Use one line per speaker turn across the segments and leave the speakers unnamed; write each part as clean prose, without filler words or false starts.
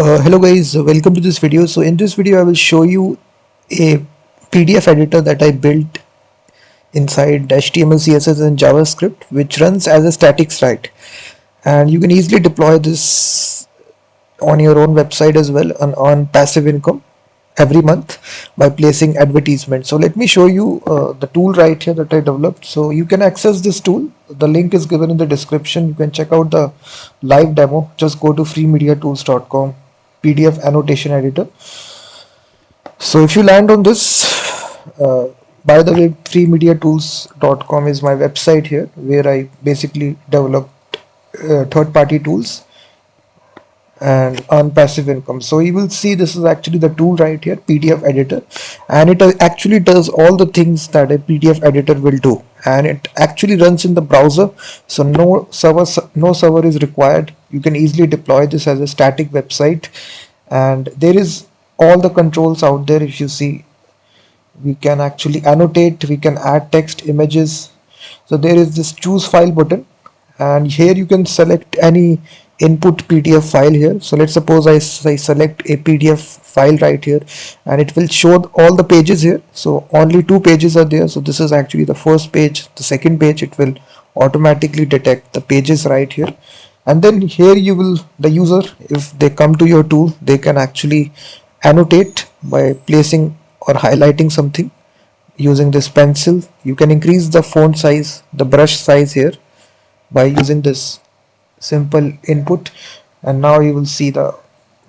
Hello guys, welcome to this video. So in this video I will show you a PDF editor that I built inside HTML, CSS and JavaScript, which runs as a static site, and you can easily deploy this on your own website as well on passive income every month by placing advertisements. So let me show you the tool right here that I developed. So you can access this tool. The link is given in the description. You can check out the live demo. Just go to freemediatools.com PDF annotation editor. So if you land on this, by the way, freemediatools.com is my website here where I basically developed third-party tools and earn passive income. So you will see this is actually the tool right here, PDF editor, and it actually does all the things that a PDF editor will do, and it actually runs in the browser. So no server is required. You can easily deploy this as a static website, and there is all the controls out there. If you see, we can actually annotate, we can add text, images. So there is this choose file button, and here you can select any input PDF file here. So let's suppose I select a PDF file right here, and it will show all the pages here. So only two pages are there. So this is actually the first page. The second page, it will automatically detect the pages right here. And then here the user, if they come to your tool, they can actually annotate by placing or highlighting something using this pencil. You can increase the font size, the brush size here by using this simple input, and now you will see the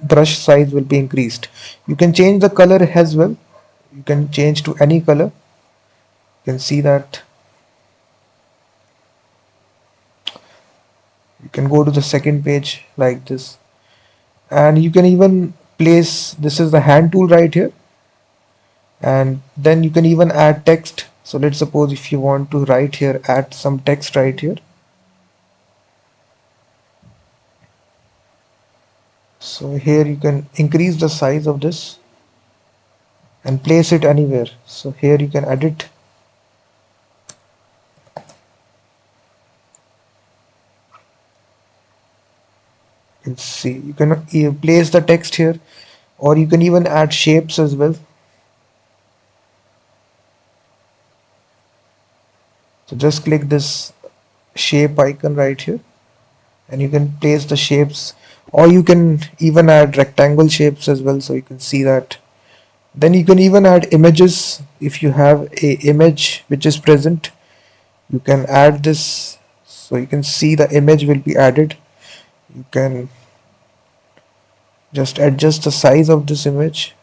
brush size will be increased. You can change the color as well. You can change to any color. You can see that. You can go to the second page like this, and you can even place, this is the hand tool right here, and then you can even add text. So let's suppose if you want to write here, add some text right here. So here you can increase the size of this and place it anywhere. So here you can edit. You can see, you can place the text here, or you can even add shapes as well. So just click this shape icon right here, and you can place the shapes, or you can even add rectangle shapes as well. So you can see that. Then you can even add images. If you have a image which is present, you can add this. So you can see the image will be added. You can just adjust the size of this image.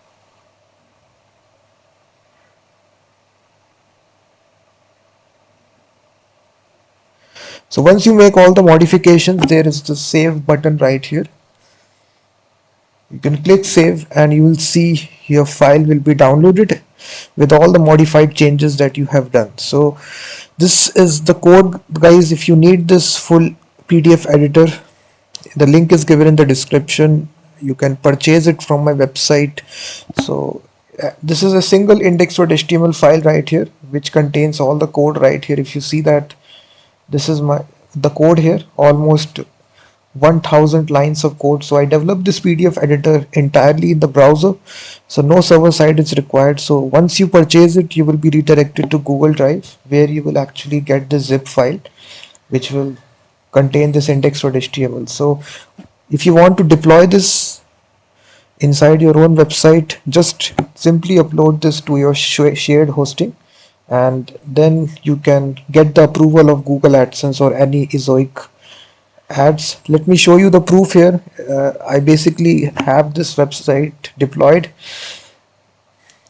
So once you make all the modifications, there is the save button right here. You can click save, and you will see your file will be downloaded with all the modified changes that you have done. So this is the code, guys. If you need this full PDF editor, the link is given in the description. You can purchase it from my website. So this is a single index.html file right here, which contains all the code right here. If you see that, this is the code here, almost 1000 lines of code. So I developed this PDF editor entirely in the browser, so no server side is required. So once you purchase it, you will be redirected to Google Drive, where you will actually get the zip file which will contain this index.html. So if you want to deploy this inside your own website, just simply upload this to your shared hosting, and then you can get the approval of Google AdSense or any ezoic ads. Let me show you the proof here. I basically have this website deployed,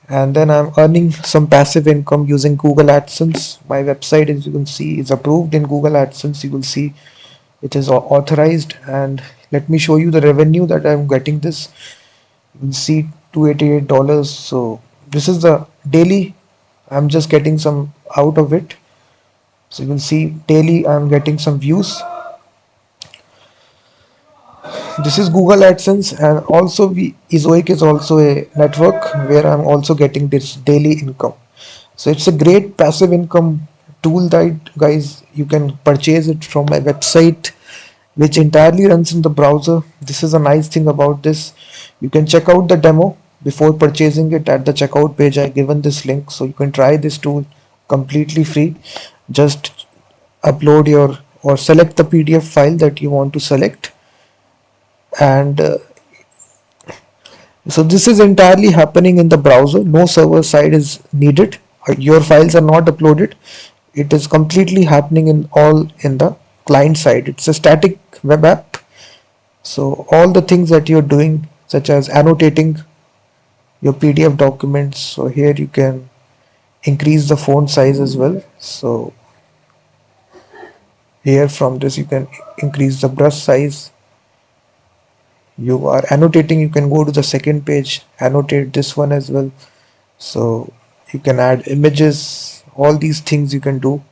and then I'm earning some passive income using Google AdSense. My website, as you can see, is approved in Google AdSense. You will see it is authorized, and let me show you the revenue that I'm getting this. You can see $288. So this is the daily. I'm just getting some out of it. So you will see daily I'm getting some views. This is Google AdSense, and also Ezoic is also a network where I'm also getting this daily income. So it's a great passive income tool that, guys, you can purchase it from my website. which entirely runs in the browser. This is a nice thing about this. You can check out the demo before purchasing it at the checkout page. I given this link, so you can try this tool completely free. Just upload your or select the PDF file that you want to select, and so this is entirely happening in the browser. No server side is needed. Your files are not uploaded. It is completely happening in all in the client side. It's a static web app. So all the things that you're doing, such as annotating your PDF documents, so here you can increase the font size as well. So here from this you can increase the brush size. You are annotating, you can go to the second page, annotate this one as well. So you can add images, all these things you can do.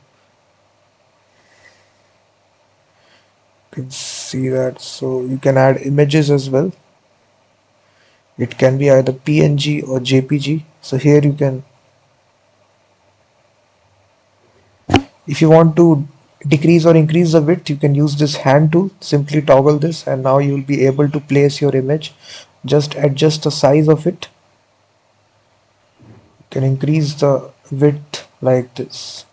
You can see that. So you can add images as well. It can be either PNG or JPG. So here you can, if you want to decrease or increase the width, you can use this hand tool. Simply toggle this and now you will be able to place your image. Just adjust the size of it. You can increase the width like this.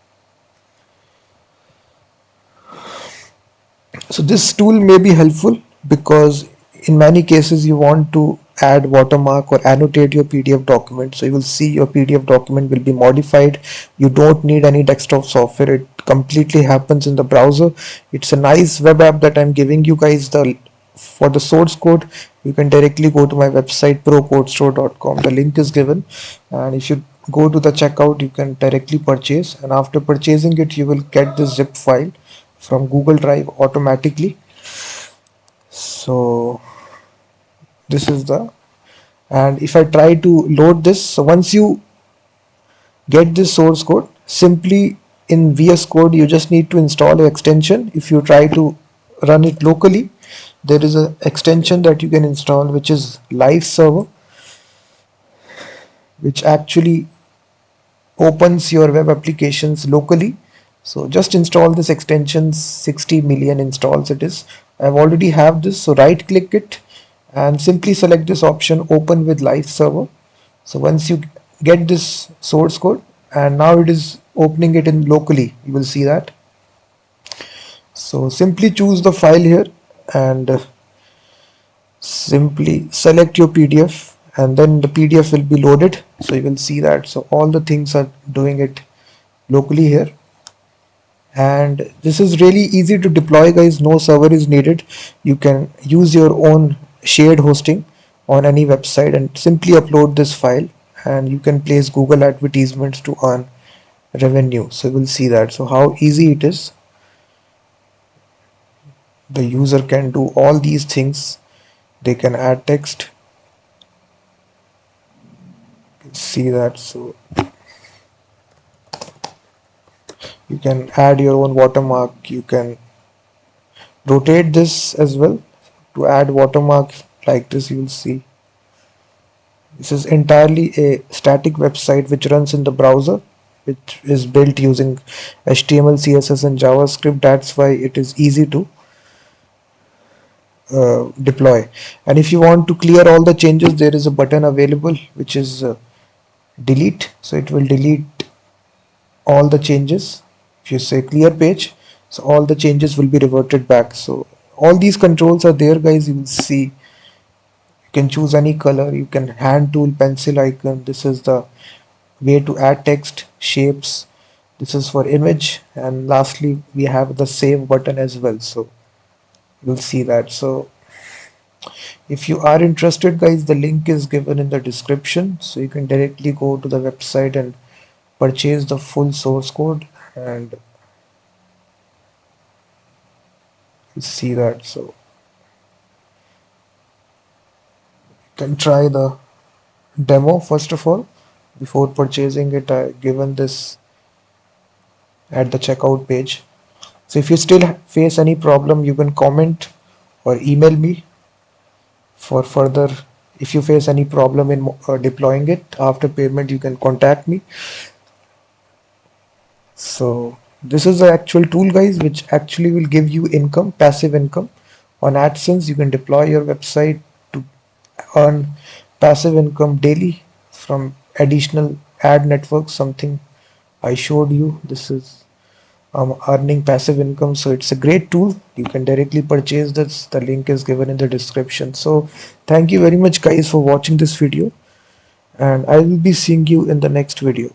So this tool may be helpful because in many cases you want to add watermark or annotate your PDF document. So you will see your PDF document will be modified. You don't need any desktop software. It completely happens in the browser. It's a nice web app that I'm giving you guys. The for the source code, you can directly go to my website procodestore.com. The link is given, and if you go to the checkout, you can directly purchase, and after purchasing it you will get this zip file from Google Drive automatically. So this is the, and if I try to load this, so once you get this source code, simply in VS Code you just need to install an extension. If you try to run it locally, there is an extension that you can install which is live server, which actually opens your web applications locally. So just install this extension. 60 million installs it is. I've already have this, so right click it and simply select this option, open with live server. So once you get this source code, and now it is opening it in locally, you will see that. So simply choose the file here and simply select your PDF, and then the PDF will be loaded. So you will see that. So all the things are doing it locally here, and this is really easy to deploy, guys. No server is needed. You can use your own shared hosting on any website and simply upload this file, and you can place Google advertisements to earn revenue. So you will see that. So how easy it is. The user can do all these things. They can add text. You can see that. So you can add your own watermark. You can rotate this as well to add watermark like this. You will see this is entirely a static website which runs in the browser, which is built using HTML, CSS and JavaScript. That's why it is easy to deploy. And if you want to clear all the changes, there is a button available which is delete. So it will delete all the changes. If you say clear page, so all the changes will be reverted back. So all these controls are there, guys. You will see you can choose any color. You can hand tool, pencil icon. This is the way to add text, shapes. This is for image, and lastly we have the save button as well. So you'll see that. So if you are interested, guys, the link is given in the description, so you can directly go to the website and purchase the full source code, and you see that. So you can try the demo first of all before purchasing it. I given this at the checkout page. So if you still face any problem, you can comment or email me for further. If you face any problem in deploying it after payment, you can contact me. So this is the actual tool, guys, which actually will give you income, passive income. On AdSense, you can deploy your website to earn passive income daily from additional ad networks, something I showed you. This is earning passive income, so it's a great tool. You can directly purchase this. The link is given in the description. So thank you very much guys for watching this video, and I will be seeing you in the next video.